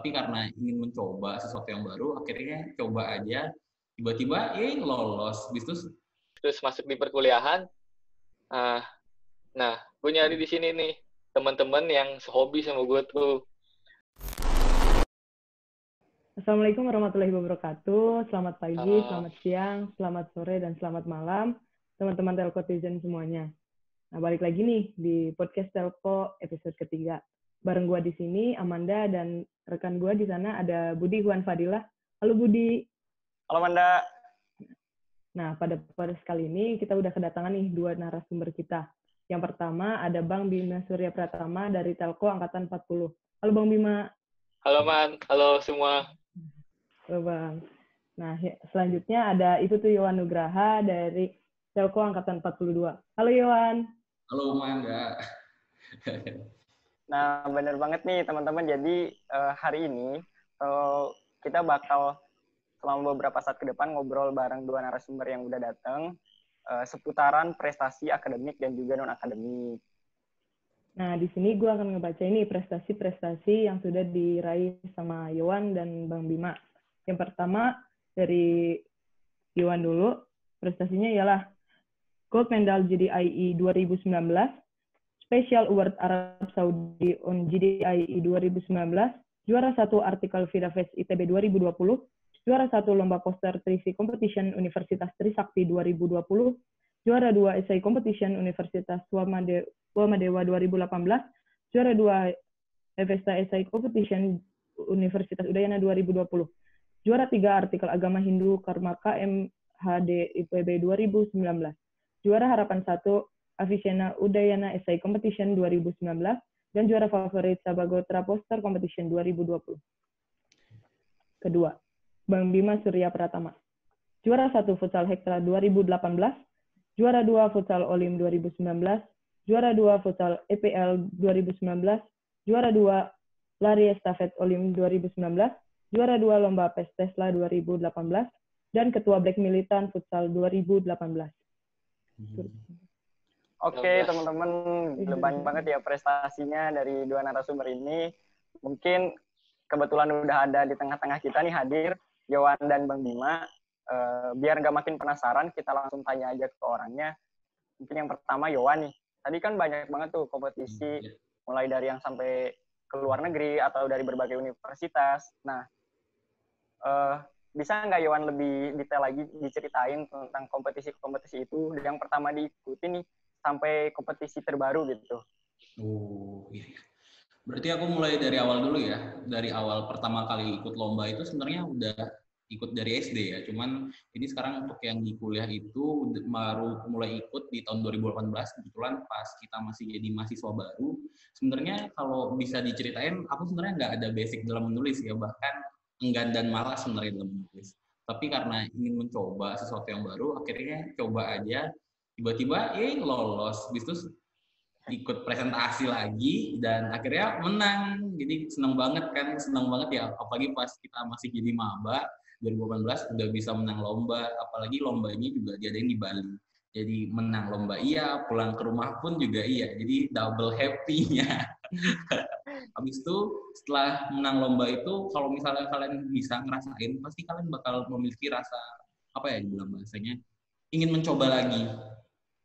Tapi karena ingin mencoba sesuatu yang baru, akhirnya coba aja. Tiba-tiba, lolos. Terus masuk di perkuliahan. Nah, gue nyari di sini nih teman-teman yang sehobi sama gue tuh. Assalamualaikum warahmatullahi wabarakatuh. Selamat pagi, selamat siang, selamat sore, dan selamat malam teman-teman Telkotizen semuanya. Nah, balik lagi nih di podcast Telko episode ketiga. Bareng gue di sini Amanda dan rekan gue di sana ada Budi Juan Fadilah. Halo Budi. Halo Amanda. Nah, pada kali ini kita udah kedatangan nih dua narasumber kita. Yang pertama ada Bang Bima Surya Pratama dari Telko Angkatan 40. Halo Bang Bima. Halo Man, halo semua. Halo Bang. Nah, selanjutnya ada Ibu Yowan Nugraha dari Telko Angkatan 42. Halo Yowan. Halo Amanda. Nah, bener banget nih teman-teman. Jadi hari ini kita bakal selama beberapa saat ke depan ngobrol bareng dua narasumber yang udah datang seputaran prestasi akademik dan juga non-akademik. Nah, di sini gue akan ngebaca ini prestasi-prestasi yang sudah diraih sama Yowan dan Bang Bima. Yang pertama dari Yowan dulu, prestasinya ialah Gold Medal GDIE 2019, Special Award Arab Saudi on GDIE 2019, juara 1 artikel VidaFest ITB 2020, juara 1 Lomba Poster Trivia Competition Universitas Trisakti 2020, juara 2 Essay Competition Universitas Wamadewa 2018, juara 2 Avesta Essay Competition Universitas Udayana 2020, juara 3 Artikel Agama Hindu Karmaka MHD IPB 2019, juara Harapan 1 Avicenna Udayana Essay Competition 2019, dan juara favorit Sabagotra Poster Competition 2020. Kedua, Bang Bima Surya Pratama. Juara 1 Futsal Hektra 2018, juara 2 Futsal Olim 2019, juara 2 Futsal EPL 2019, juara 2 Lari Estafet Olim 2019, juara 2 Lomba PES Tesla 2018, dan Ketua Black Militan Futsal 2018. Oke, teman-teman, banyak banget ya prestasinya dari dua narasumber ini. Mungkin kebetulan udah ada di tengah-tengah kita nih hadir, Yowan dan Bang Bima. Biar nggak makin penasaran, kita langsung tanya aja ke orangnya. Mungkin yang pertama Yowan nih. Tadi kan banyak banget tuh kompetisi, mulai dari yang sampai ke luar negeri atau dari berbagai universitas. Nah, bisa nggak Yowan lebih detail lagi diceritain tentang kompetisi-kompetisi itu yang pertama diikuti nih sampai kompetisi terbaru gitu? Oh iya. Berarti aku mulai dari awal dulu ya. Dari awal pertama kali ikut lomba itu sebenarnya udah ikut dari SD ya. Cuman ini sekarang untuk yang di kuliah itu baru mulai ikut di tahun 2018. Kebetulan pas kita masih jadi mahasiswa baru. Sebenarnya kalau bisa diceritain, aku sebenarnya nggak ada basic dalam menulis ya. Bahkan enggan dan malas sebenarnya dalam menulis. Tapi karena ingin mencoba sesuatu yang baru, akhirnya coba aja. Tiba-tiba lolos. Terus ikut presentasi lagi dan akhirnya menang. Jadi senang banget ya, apalagi pas kita masih jadi maba 2018 udah bisa menang lomba, apalagi lombanya juga diadain di Bali. Jadi menang lomba iya, pulang ke rumah pun juga iya. Jadi double happy-nya. Habis itu setelah menang lomba itu, kalau misalnya kalian bisa ngerasain, pasti kalian bakal memiliki rasa apa ya dibilang bahasanya, ingin mencoba lagi.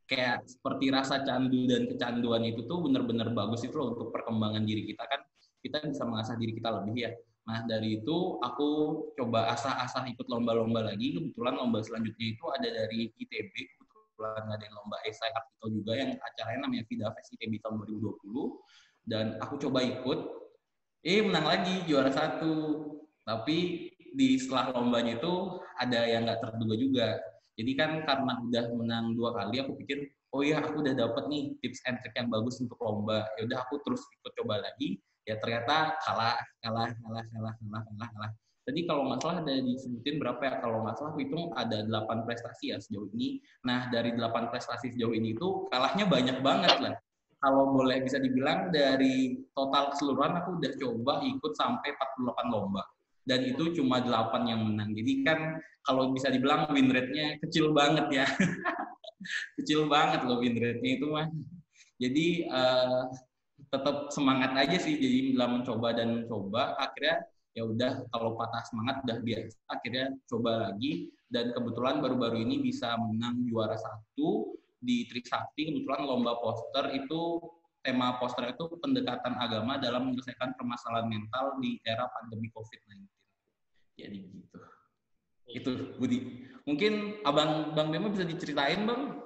Kayak seperti rasa candu dan kecanduan itu tuh benar-benar bagus itu loh untuk perkembangan diri kita kan, kita bisa mengasah diri kita lebih ya. Nah dari itu aku coba asah-asah ikut lomba-lomba lagi. Kebetulan lomba selanjutnya itu ada dari ITB, kebetulan ada lomba esai artikel juga yang acaranya namanya VidaFest ITB tahun 2020 dan aku coba ikut, menang lagi juara 1. Tapi di setelah lombanya itu ada yang nggak terduga juga. Jadi kan karena udah menang 2 kali, aku pikir, oh iya aku udah dapet nih tips and trick yang bagus untuk lomba. Ya udah aku terus ikut coba lagi. Ya ternyata kalah. Tadi kalau nggak salah ada disebutin berapa ya? Kalau nggak salah aku hitung ada 8 prestasi ya sejauh ini. Nah dari 8 prestasi sejauh ini itu kalahnya banyak banget lah. Kalau boleh bisa dibilang dari total keseluruhan aku udah coba ikut sampai 48 lomba. Dan itu cuma 8 yang menang. Jadi kan kalau bisa dibilang win rate-nya kecil banget ya. Kecil banget loh win rate-nya itu mah. Jadi tetap semangat aja sih jadi dalam mencoba dan mencoba. Akhirnya ya udah kalau patah semangat udah biasa, akhirnya coba lagi, dan kebetulan baru-baru ini bisa menang juara 1 di Trisakti. Kebetulan lomba poster itu, tema poster itu pendekatan agama dalam menyelesaikan permasalahan mental di era pandemi COVID-19. Jadi gitu. Itu Budi. Mungkin Bang Bemo bisa diceritain, Bang?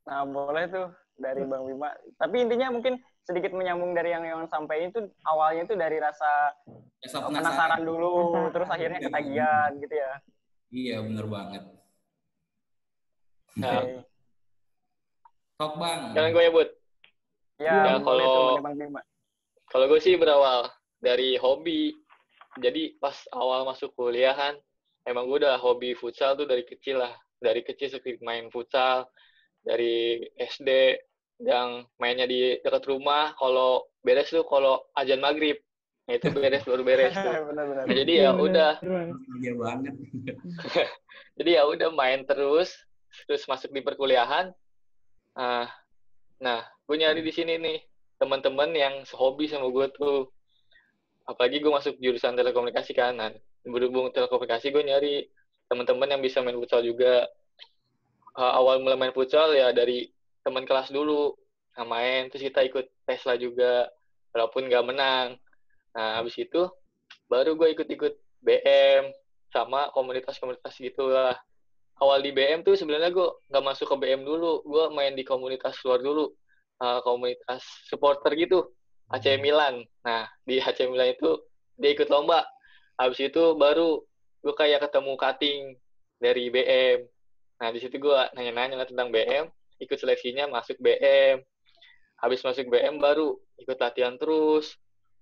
Nah, boleh tuh dari Bang Bima. Tapi intinya mungkin sedikit menyambung dari yang sampaikan itu, awalnya itu dari rasa penasaran dulu, terus akhirnya ketagihan gitu ya. Iya, bener banget. Nah, Sok, Bang. jangan gue nyebut. Ya, boleh tuh Bang Bima. Kalau gue sih berawal dari hobi. Jadi pas awal masuk kuliahan, emang gue udah hobi futsal tuh dari kecil lah. Dari kecil suka main futsal, dari SD, yang mainnya di dekat rumah, kalau beres tuh kalau azan maghrib, nah itu beres baru beres tuh. Benar-benar. Nah, jadi ya udah. Iya banget. Jadi ya udah main terus masuk di perkuliahan. Nah, gue nyari di sini nih teman-teman yang sehobi sama gue tuh. Apalagi gue masuk jurusan telekomunikasi kanan. Berhubung telekomunikasi, gue nyari teman-teman yang bisa main futsal juga. Awal mulai main futsal ya dari teman kelas dulu, main, terus kita ikut Tesla juga, walaupun nggak menang. Nah, habis itu baru gue ikut-ikut BM, sama komunitas-komunitas gitu lah. Awal di BM tuh sebenarnya gue nggak masuk ke BM dulu, gue main di komunitas luar dulu, komunitas supporter gitu, AC Milan. Nah, di AC Milan itu dia ikut lomba. Habis itu baru gue kayak ketemu cutting dari BM. Nah, di situ gue nanya-nanya tentang BM, ikut seleksinya masuk BM. Habis masuk BM baru ikut latihan terus,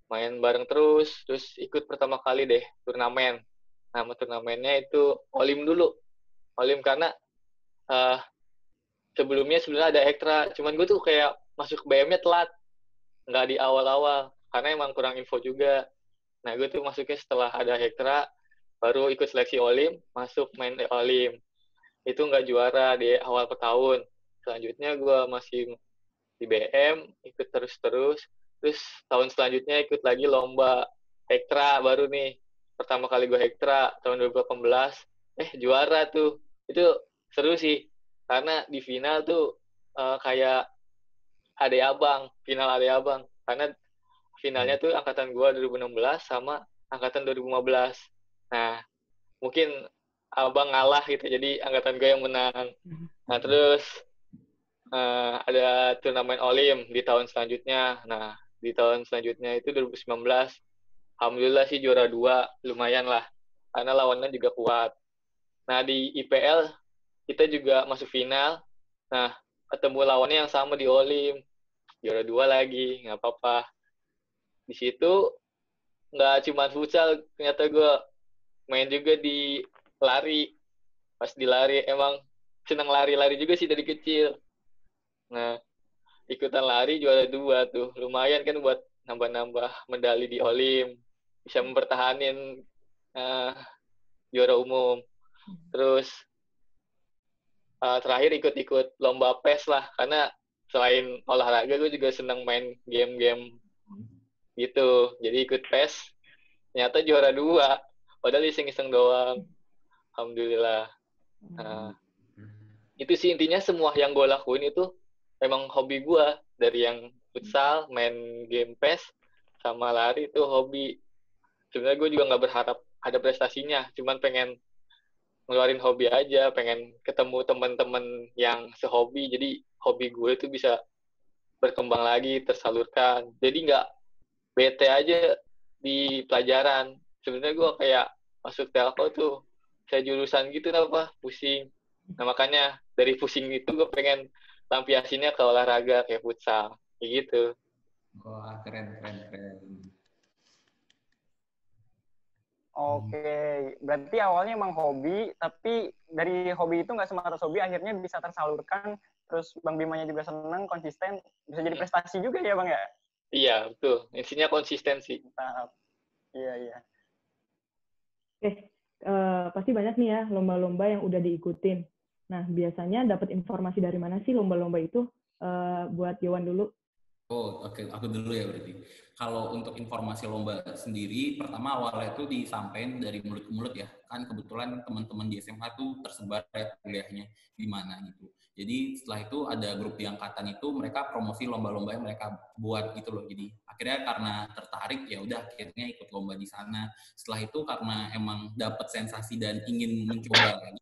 main bareng terus ikut pertama kali deh turnamen. Nama turnamennya itu Olim dulu. Olim karena sebelumnya sebenarnya ada ekstra, cuman gue tuh kayak masuk BM-nya telat, nggak di awal-awal, karena emang kurang info juga. Nah, gue tuh masuknya setelah ada ekstra, baru ikut seleksi Olim, masuk main Olim. Itu nggak juara di awal per tahun. Selanjutnya gue masih di BM, ikut terus tahun selanjutnya ikut lagi lomba ekstra baru nih. Pertama kali gue ekstra tahun 2018, juara tuh. Itu seru sih, karena di final tuh kayak adik abang, final adik abang. Karena finalnya tuh angkatan gue 2016 sama angkatan 2015. Nah, mungkin abang ngalah gitu, jadi angkatan gue yang menang. Nah, terus ada turnamen Olim di tahun selanjutnya. Nah, di tahun selanjutnya itu 2019, alhamdulillah sih juara 2, lumayan lah, karena lawannya juga kuat. Nah, di IPL kita juga masuk final. Nah, ketemu lawannya yang sama di Olim, juara 2 lagi, nggak apa-apa. Di situ nggak cuma futsal, ternyata gue main juga di lari. Pas di lari emang senang lari-lari juga sih dari kecil. Nah, ikutan lari juara 2 tuh. Lumayan kan buat nambah-nambah medali di Olim. Bisa mempertahankan juara umum. Terus terakhir ikut-ikut lomba PES lah. Karena selain olahraga, gue juga senang main game-game gitu. Jadi ikut PES. Ternyata juara 2. Padahal iseng-iseng doang. Alhamdulillah. Nah, itu sih intinya, semua yang gue lakuin itu emang hobi gue. Dari yang futsal, main game PES, sama lari itu hobi. Sebenarnya gue juga nggak berharap ada prestasinya, cuman pengen ngeluarin hobi aja, pengen ketemu teman-teman yang sehobi, jadi hobi gue itu bisa berkembang lagi, tersalurkan. Jadi nggak bete aja di pelajaran. Sebenarnya gue kayak masuk telco tuh kayak jurusan gitu, apa pusing. Nah, makanya dari pusing itu gue pengen lampiasinnya ke olahraga kayak futsal, kayak gitu. Wah, keren. Oke, berarti awalnya emang hobi, tapi dari hobi itu nggak sebatas hobi, akhirnya bisa tersalurkan, terus Bang Bimanya juga senang, konsisten, bisa jadi prestasi juga ya Bang ya? Iya, betul. Intinya konsistensi. Mantap. Iya. Pasti banyak nih ya lomba-lomba yang udah diikutin. Nah, biasanya dapat informasi dari mana sih lomba-lomba itu? Buat Yowan dulu. Oh, oke, aku dulu ya berarti. Kalau untuk informasi lomba sendiri, pertama awalnya itu disampaikan dari mulut ke mulut ya. Kan kebetulan teman-teman di SMA tuh tersebar ya kuliahnya di mana gitu. Jadi setelah itu ada grup di angkatan itu mereka promosi lomba-lomba yang mereka buat gitu loh. Jadi akhirnya karena tertarik ya udah akhirnya ikut lomba di sana. Setelah itu karena emang dapat sensasi dan ingin mencoba lagi,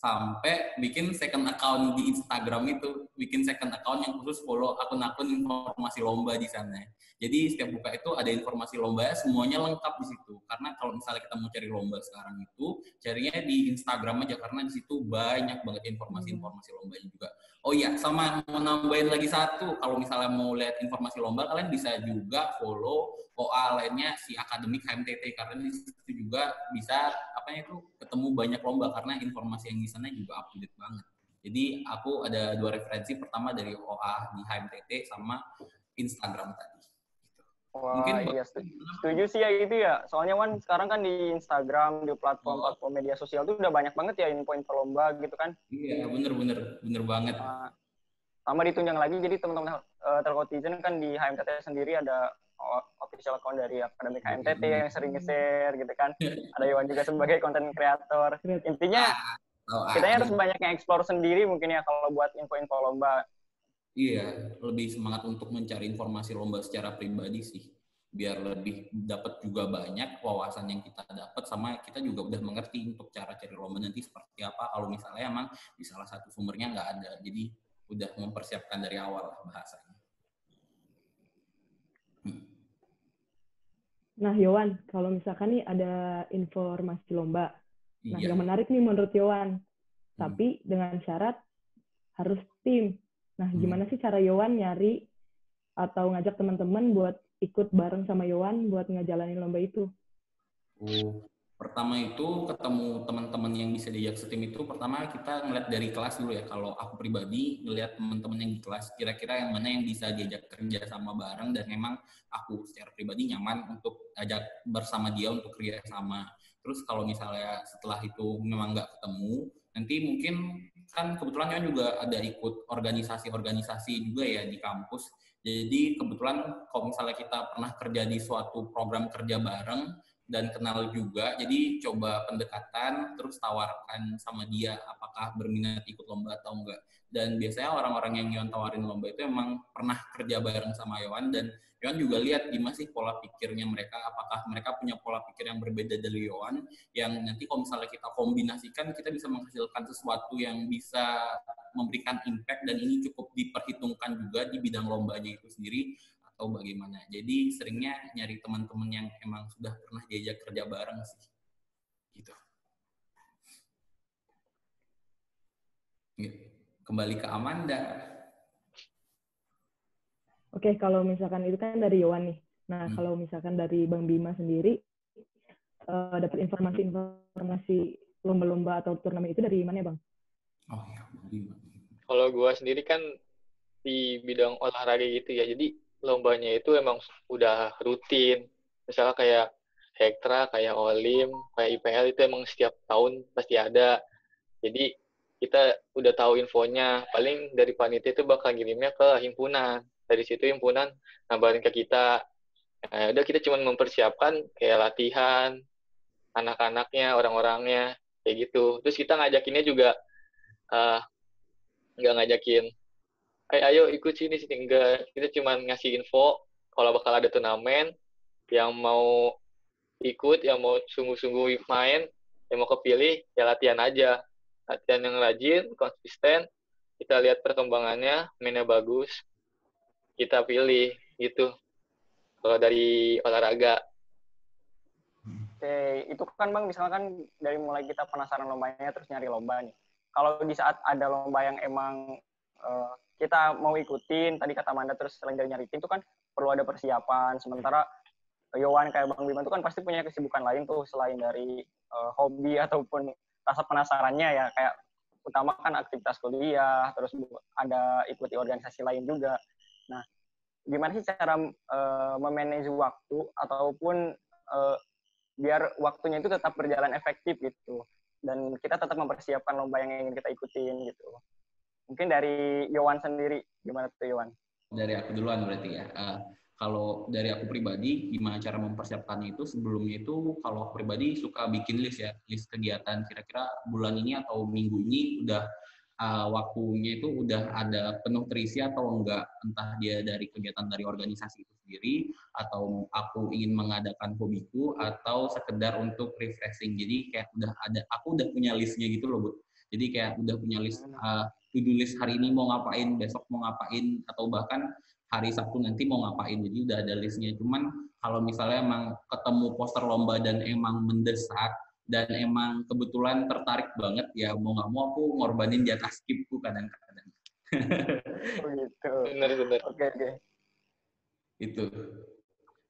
sampai bikin second account di Instagram itu, bikin second account yang khusus follow akun-akun informasi lomba di sana. Jadi setiap buka itu ada informasi lomba, semuanya lengkap di situ. Karena kalau misalnya kita mau cari lomba sekarang itu, carinya di Instagram aja karena di situ banyak banget informasi-informasi lombanya juga. Oh iya, sama mau nambahin lagi satu, kalau misalnya mau lihat informasi lomba, kalian bisa juga follow OA lainnya si akademik HMTT karena di situ juga bisa itu ketemu banyak lomba karena informasi yang di sana juga up to date banget. Jadi aku ada 2 referensi, pertama dari OA di HMTT sama Instagram tadi. Wah, Mungkin iya setuju sih ya itu ya. Soalnya Wan sekarang kan di Instagram, di platform media sosial tuh udah banyak banget ya info-info lomba gitu kan. Iya, bener banget. Sama ditunjang lagi, jadi teman-teman Telkotizen kan di HMTT sendiri ada official account dari akademik HMTT yang sering nge-share gitu kan. Ada Iwan juga sebagai konten kreator. Intinya kita harus banyak yang explore sendiri mungkin ya kalau buat info-info lomba. Iya, lebih semangat untuk mencari informasi lomba secara pribadi sih. Biar lebih dapat juga banyak wawasan yang kita dapat, sama kita juga udah mengerti untuk cara cari lomba nanti seperti apa kalau misalnya emang di salah satu sumbernya nggak ada. Jadi udah mempersiapkan dari awal lah bahasanya. Nah, Yowan, kalau misalkan nih ada informasi lomba, nah Iya. yang menarik nih menurut Yowan, tapi dengan syarat harus tim. Nah, gimana sih cara Yowan nyari atau ngajak teman-teman buat ikut bareng sama Yowan buat ngejalanin lomba itu? Pertama itu ketemu teman-teman yang bisa diajak setim itu, pertama kita ngeliat dari kelas dulu ya. Kalau aku pribadi ngeliat teman-teman yang di kelas, kira-kira yang mana yang bisa diajak kerja sama bareng dan memang aku secara pribadi nyaman untuk ajak bersama dia untuk kerja sama. Terus kalau misalnya setelah itu memang nggak ketemu, nanti mungkin kan kebetulan kan juga ada ikut organisasi-organisasi juga ya di kampus. Jadi kebetulan kalau misalnya kita pernah kerja di suatu program kerja bareng dan kenal juga, jadi coba pendekatan terus tawarkan sama dia apakah berminat ikut lomba atau enggak. Dan biasanya orang-orang yang Yohan tawarin lomba itu emang pernah kerja bareng sama Yohan, dan Yohan juga lihat gimana sih pola pikirnya mereka, apakah mereka punya pola pikir yang berbeda dari Yohan, yang nanti kalau misalnya kita kombinasikan kita bisa menghasilkan sesuatu yang bisa memberikan impact, dan ini cukup diperhitungkan juga di bidang lombanya itu sendiri atau bagaimana. Jadi seringnya nyari teman-teman yang emang sudah pernah diajak kerja bareng sih. Gitu. Kembali ke Amanda. Oke, kalau misalkan itu kan dari Yowan nih. Nah, kalau misalkan dari Bang Bima sendiri, dapat informasi lomba-lomba atau turnamen itu dari mana ya, Bang? Oh ya, Bang Bima. Kalau gue sendiri kan di bidang olahraga gitu ya, jadi lombanya itu emang udah rutin. Misalnya kayak Hektra, kayak Olim, kayak IPL itu emang setiap tahun pasti ada. Jadi kita udah tahu infonya. Paling dari panitia itu bakal ngirimnya ke himpunan. Dari situ himpunan ngabarin ke kita. Nah, udah kita cuma mempersiapkan kayak latihan, anak-anaknya, orang-orangnya, kayak gitu. Terus kita ngajakinnya juga nggak ngajakin, ayo ikut sini, enggak. Kita cuma ngasih info kalau bakal ada turnamen, yang mau ikut, yang mau sungguh-sungguh main, yang mau kepilih, ya latihan aja. Latihan yang rajin, konsisten, kita lihat perkembangannya, mainnya bagus, kita pilih, gitu. Kalau dari olahraga. Oke, itu kan Bang, misalkan dari mulai kita penasaran lombanya, terus nyari lomba nih. Kalau di saat ada lomba yang emang kita mau ikutin, tadi kata Amanda, terus selain dari nyari tim, itu kan perlu ada persiapan. Sementara Yowan kayak Bang Bima itu kan pasti punya kesibukan lain tuh, selain dari hobi ataupun rasa penasarannya ya, kayak utama kan aktivitas kuliah, terus ada ikuti organisasi lain juga. Nah, gimana sih cara memanage waktu ataupun biar waktunya itu tetap berjalan efektif gitu, dan kita tetap mempersiapkan lomba yang ingin kita ikutin gitu. Mungkin dari Yowan sendiri, gimana tuh Yowan? dari aku duluan berarti ya. Kalau dari aku pribadi, gimana cara mempersiapkannya itu, sebelumnya itu kalau aku pribadi suka bikin list ya, list kegiatan kira-kira bulan ini atau minggu ini udah waktunya itu udah ada penuh terisi atau enggak, entah dia dari kegiatan dari organisasi itu sendiri, atau aku ingin mengadakan hobiku, atau sekedar untuk refreshing. Jadi kayak aku udah punya listnya gitu loh, Bu. Jadi kayak udah punya list, to-do list hari ini mau ngapain, besok mau ngapain, atau bahkan hari Sabtu nanti mau ngapain. Jadi udah ada listnya. Cuman kalau misalnya emang ketemu poster lomba dan emang mendesak, dan emang kebetulan tertarik banget, ya mau nggak mau aku ngorbanin jatah skipku kadang-kadang. Oh gitu. Bener. Oke. Itu.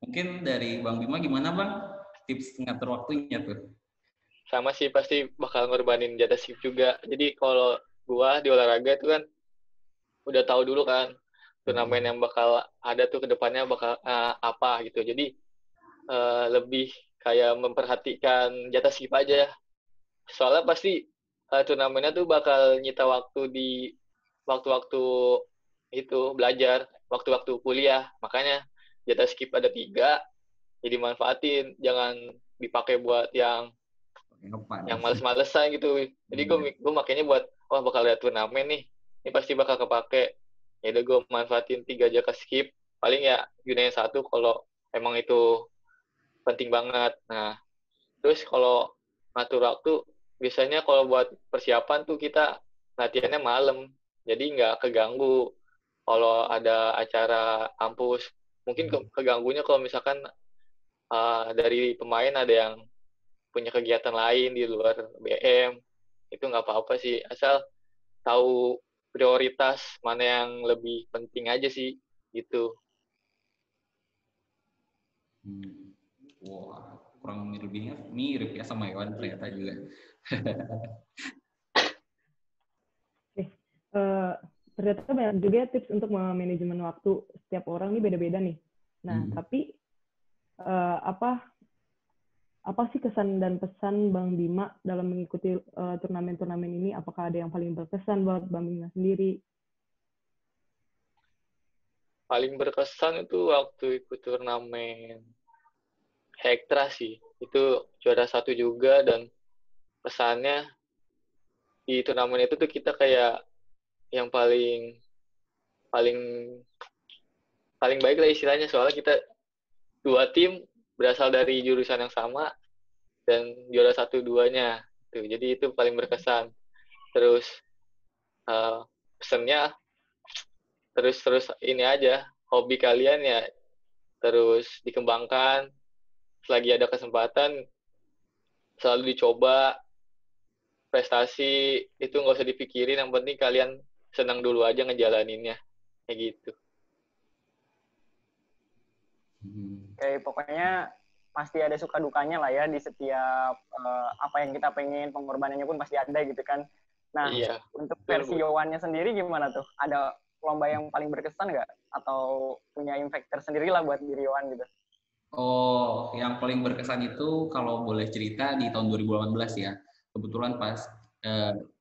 Mungkin dari Bang Bima gimana Bang? Tips ngatur waktunya tuh. Sama sih, pasti bakal ngorbanin jatah skip juga. Jadi kalau gua di olahraga itu kan udah tahu dulu kan turnamen yang bakal ada tuh ke depannya bakal apa gitu. Jadi lebih kayak memperhatikan jatah skip aja. Soalnya pasti turnamennya tuh bakal nyita waktu di waktu-waktu itu belajar, waktu-waktu kuliah. Makanya jatah skip ada 3, jadi manfaatin. Jangan dipakai buat yang males-malesan gitu. Jadi gue makanya buat, bakal lihat turnamen nih, ini pasti bakal kepake. Ya udah gue manfaatin 3 jatah skip. Paling ya gunain 1 kalau emang itu penting banget. Nah, terus kalau ngatur waktu, biasanya kalau buat persiapan tuh kita latihannya malam, jadi nggak keganggu kalau ada acara kampus. Mungkin keganggunya kalau misalkan dari pemain ada yang punya kegiatan lain di luar BM, itu nggak apa-apa sih, asal tahu prioritas mana yang lebih penting aja sih, gitu. Wah, kurang mirip ya sama Iwan ternyata juga. Ternyata banyak juga tips untuk manajemen waktu. Setiap orang ini beda-beda nih. Nah, tapi apa sih kesan dan pesan Bang Bima dalam mengikuti turnamen-turnamen ini? Apakah ada yang paling berkesan buat Bang Bima sendiri? Paling berkesan itu waktu ikut turnamen Hektra sih. Itu juara 1 juga, dan pesannya di turnamen itu tuh kita kayak yang paling baik lah istilahnya, soalnya kita 2 tim berasal dari jurusan yang sama dan juara 1-2-nya tuh. Jadi itu paling berkesan. Terus pesannya terus ini aja, hobi kalian ya terus dikembangkan. Selagi ada kesempatan selalu dicoba. Prestasi itu nggak usah dipikirin, yang penting kalian senang dulu aja ngejalaninnya, kayak gitu. Kayak pokoknya pasti ada suka dukanya lah ya di setiap apa yang kita pengen, pengorbanannya pun pasti ada gitu kan. Nah, iya, untuk versi Yowannya sendiri gimana tuh? Ada lomba yang paling berkesan nggak? Atau punya impact tersendiri lah buat diri Yowan gitu? Oh, yang paling berkesan itu kalau boleh cerita di tahun 2018 ya. Kebetulan pas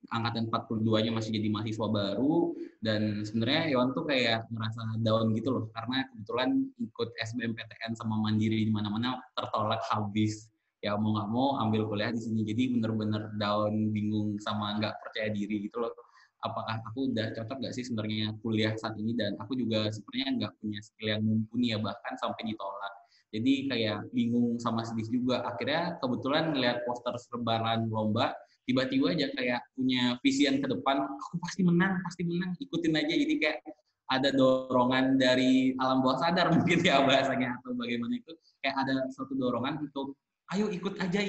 angkatan 42-nya masih jadi mahasiswa baru, dan sebenarnya Yowan tuh kayak ngerasa down gitu loh, karena kebetulan ikut SBMPTN sama Mandiri di mana-mana tertolak habis. Ya mau nggak mau ambil kuliah di sini, jadi bener-bener down, bingung sama nggak percaya diri gitu loh. Apakah aku udah cocok nggak sih sebenarnya kuliah saat ini, dan aku juga sebenarnya nggak punya skill yang mumpuni ya, bahkan sampai ditolak. Jadi kayak bingung sama sedih juga. Akhirnya kebetulan ngeliat poster selebaran lomba, tiba-tiba aja kayak punya visian ke depan, aku pasti menang, ikutin aja. Jadi kayak ada dorongan dari alam bawah sadar mungkin ya bahasanya, atau bagaimana itu, kayak ada suatu dorongan untuk ayo ikut aja,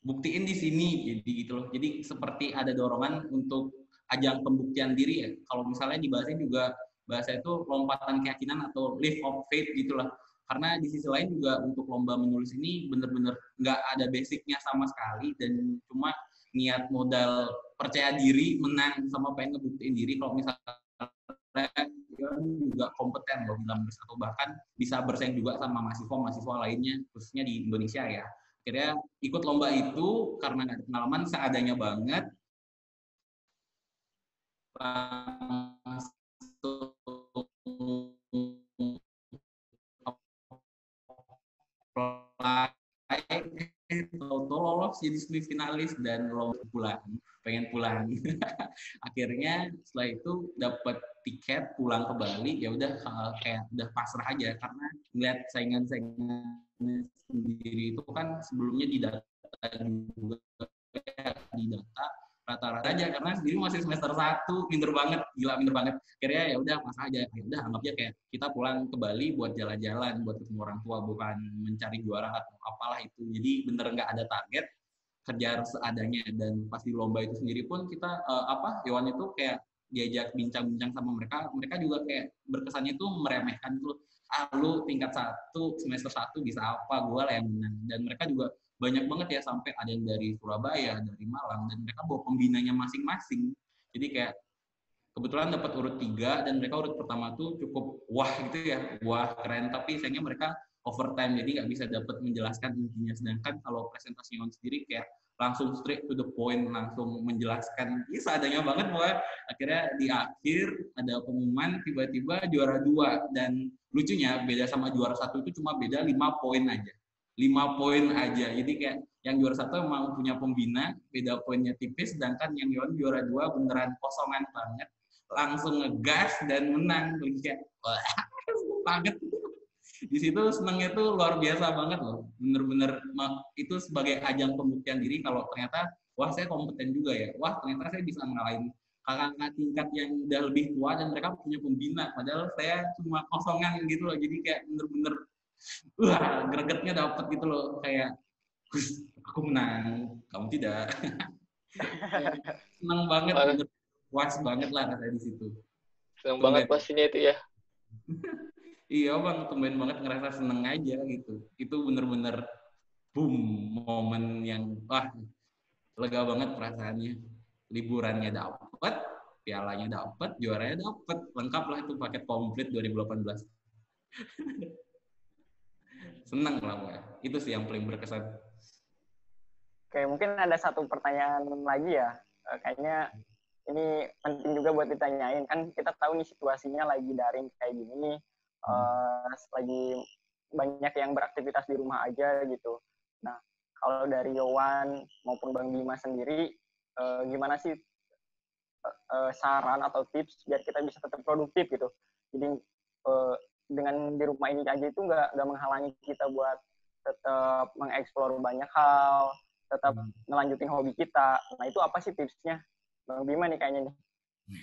buktiin di sini, jadi gitu loh. Jadi seperti ada dorongan untuk ajang pembuktian diri ya. Kalau misalnya dibahasnya juga bahasa itu lompatan keyakinan atau leap of faith gitulah. Karena di sisi lain juga untuk lomba menulis ini bener-bener nggak ada basicnya sama sekali, dan cuma niat modal percaya diri, menang, sama pengen ngebuktiin diri kalau misalnya juga kompeten loh dalam nulis, atau bahkan bisa bersaing juga sama mahasiswa lainnya, khususnya di Indonesia ya. Akhirnya ikut lomba itu karena nggak ada pengalaman, seadanya banget, langsung lolos jadi semifinalis dan lolos pulang, pengen pulang. Akhirnya setelah itu dapat tiket pulang ke Bali, ya udah kayak udah pasrah aja karena ngeliat saingan-saingan sendiri itu kan sebelumnya didata juga, di data rata-rata aja karena sendiri masih semester 1, minder banget, gila minder banget. Akhirnya ya udah pasrah aja, ya udah anggap aja kayak kita pulang ke Bali buat jalan-jalan, buat ketemu orang tua, bukan mencari juara atau apalah itu. Jadi bener nggak ada target, kejar seadanya. Dan pas di lomba itu sendiri pun kita Yohan itu kayak diajak bincang-bincang sama mereka juga kayak berkesannya itu meremehkan tuh, lu tingkat 1 semester 1 bisa apa, gue lah yang menang. Dan mereka juga banyak banget ya, sampai ada yang dari Surabaya, dari Malang, dan mereka bawa pembinanya masing-masing. Jadi kayak kebetulan dapat urut 3 dan mereka urut pertama tuh cukup wah gitu ya, wah keren, tapi sayangnya mereka overtime jadi nggak bisa dapat menjelaskan intinya. Sedangkan kalau presentasi Yon sendiri kayak langsung straight to the point, langsung menjelaskan seadanya banget bahwa akhirnya di akhir ada pengumuman tiba-tiba juara 2, dan lucunya beda sama juara 1 itu cuma beda 5 poin aja. 5 poin aja. Jadi kayak yang juara 1 emang punya pembina, beda poinnya tipis, sedangkan yang Yon juara 2 beneran kosongan banget, langsung ngegas dan menang. Jadi kayak wah, banget. Di situ senangnya tuh luar biasa banget loh. Bener-bener itu sebagai ajang pembuktian diri kalau ternyata wah saya kompeten juga ya. Wah ternyata saya bisa ngalahin kakak-kakak tingkat yang udah lebih tua dan mereka punya pembina. Padahal saya cuma kosongan gitu loh. Jadi kayak bener-bener wah, gregetnya dapet gitu loh, kayak aku menang, kamu tidak. Senang banget, bener, puas banget lah rasanya di situ. Senang banget pastinya itu ya. Iya bang, tumben banget ngerasa seneng aja gitu. Itu bener-bener boom, momen yang wah lega banget perasaannya. Liburannya dapet, pialanya dapet, juaranya dapet, lengkap lah itu paket komplit 2018. Senang lah gue. Itu sih yang paling berkesan. Oke, mungkin ada satu pertanyaan lagi ya. Kayaknya ini penting juga buat ditanyain. Kan kita tahu nih situasinya lagi daring kayak gini. Lagi banyak yang beraktivitas di rumah aja gitu. Nah, kalau dari Yowan maupun Bang Bima sendiri, gimana sih saran atau tips biar kita bisa tetap produktif gitu? Jadi dengan di rumah ini aja itu nggak menghalangi kita buat tetap mengeksplor banyak hal, tetap ngelanjutin hobi kita. Nah itu apa sih tipsnya? Bang Bima nih kayaknya nih.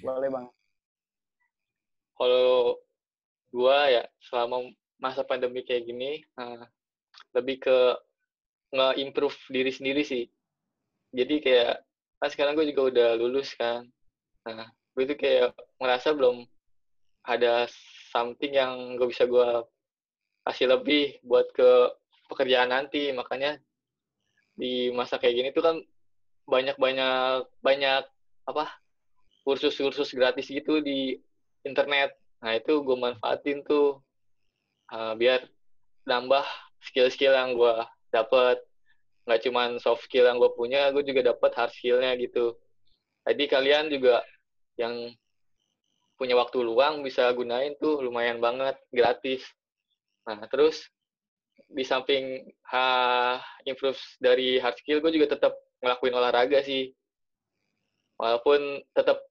Boleh Bang. Kalau gua ya selama masa pandemi kayak gini, lebih ke nge-improve diri sendiri sih. Jadi kayak, kan sekarang gue juga udah lulus kan. Nah, gue tuh kayak ngerasa belum ada something yang gak bisa gue kasih lebih buat ke pekerjaan nanti. Makanya di masa kayak gini tuh kan banyak kursus-kursus gratis gitu di internet. Nah itu gue manfaatin tuh biar nambah skill-skill yang gue dapet. Nggak cuma soft skill yang gue punya, gue juga dapet hard skill-nya gitu. Jadi kalian juga yang punya waktu luang bisa gunain tuh, lumayan banget, gratis. Nah, terus di samping improve dari hard skill, gue juga tetap ngelakuin olahraga sih. Walaupun tetap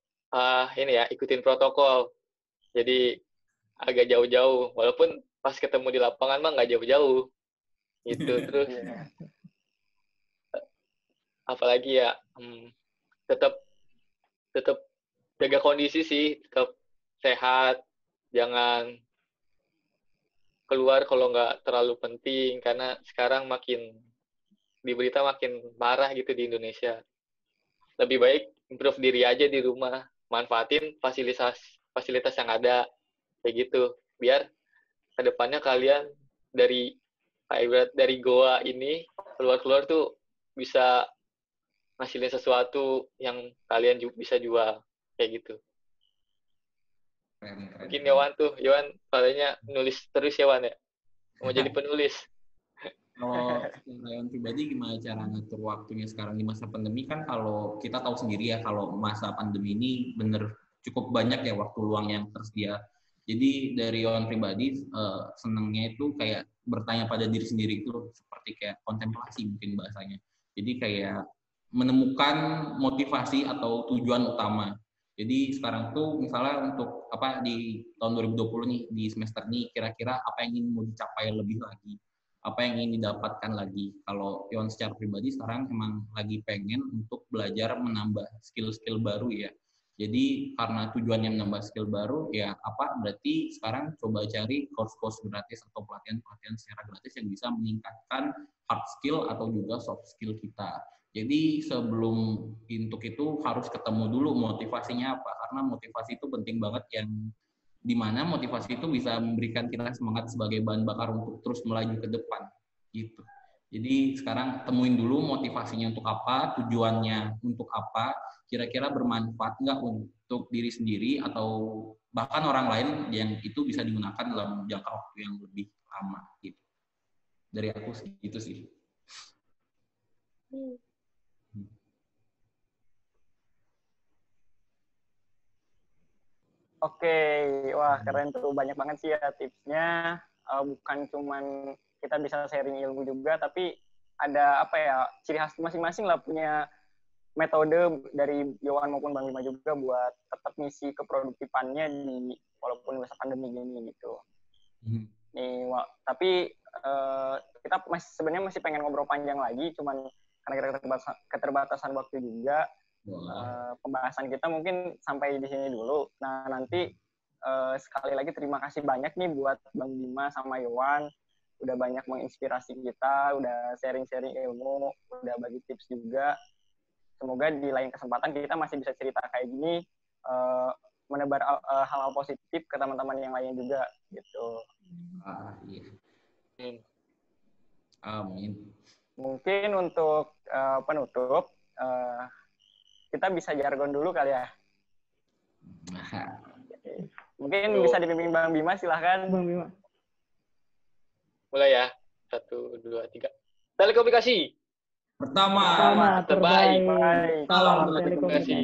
ikutin protokol. Jadi agak jauh-jauh. Walaupun pas ketemu di lapangan mah nggak jauh-jauh. Gitu. Terus apalagi ya, tetap jaga kondisi sih, tetap sehat, jangan keluar kalau nggak terlalu penting, karena sekarang di berita makin parah gitu di Indonesia. Lebih baik improve diri aja di rumah, manfaatin fasilitas yang ada, kayak gitu, biar kedepannya kalian dari goa ini keluar tuh bisa ngasilin sesuatu yang kalian bisa jual, kayak gitu. Keren. Mungkin Yowan palingnya nulis terus ya Wan ya, mau jadi penulis. Kalau Yowan pribadi gimana cara ngatur waktunya sekarang di masa pandemi? Kan kalau kita tahu sendiri ya, kalau masa pandemi ini bener cukup banyak ya waktu luang yang tersedia. Jadi dari Yowan pribadi senangnya itu kayak bertanya pada diri sendiri itu seperti kayak kontemplasi mungkin bahasanya. Jadi kayak menemukan motivasi atau tujuan utama. Jadi sekarang tuh misalnya untuk apa di tahun 2020 nih, di semester ini kira-kira apa yang ingin mau dicapai lebih lagi, apa yang ingin didapatkan lagi. Kalau Yon secara pribadi sekarang emang lagi pengen untuk belajar menambah skill-skill baru ya. Jadi karena tujuannya menambah skill baru, ya apa berarti sekarang coba cari course-course gratis atau pelatihan-pelatihan secara gratis yang bisa meningkatkan hard skill atau juga soft skill kita. Jadi sebelum untuk itu harus ketemu dulu motivasinya apa, karena motivasi itu penting banget yang dimana motivasi itu bisa memberikan kita semangat sebagai bahan bakar untuk terus melaju ke depan gitu. Jadi sekarang temuin dulu motivasinya untuk apa, tujuannya untuk apa, kira-kira bermanfaat nggak untuk diri sendiri atau bahkan orang lain yang itu bisa digunakan dalam jangka waktu yang lebih lama gitu. Dari aku gitu sih. Oke, wah keren tuh, banyak banget sih ya tipsnya. Bukan cuman kita bisa sharing ilmu juga, tapi ada apa ya, ciri khas masing-masing lah, punya metode dari Yowan maupun Bang Bima juga buat tetap ngisi keproduktifannya di walaupun masa pandemi gini gitu. Nih, tapi kita sebenarnya masih pengen ngobrol panjang lagi, cuman karena keterbatasan waktu juga. Pembahasan kita mungkin sampai di sini dulu. Nah, nanti sekali lagi terima kasih banyak nih buat Bang Bima sama Yowan. Udah banyak menginspirasi kita, udah sharing-sharing ilmu, udah bagi tips juga. Semoga di lain kesempatan kita masih bisa cerita kayak gini, menebar hal-hal positif ke teman-teman yang lain juga, gitu. Iya. Amin. Mungkin untuk penutup, kita bisa jargon dulu kali ya. Mungkin bisa dipimpin Bang Bima, silahkan. Bang Bima. Mulai ya. 1, 2, 3. Telekomunikasi. Pertama terbaik. Salam Telekomunikasi. telekomunikasi.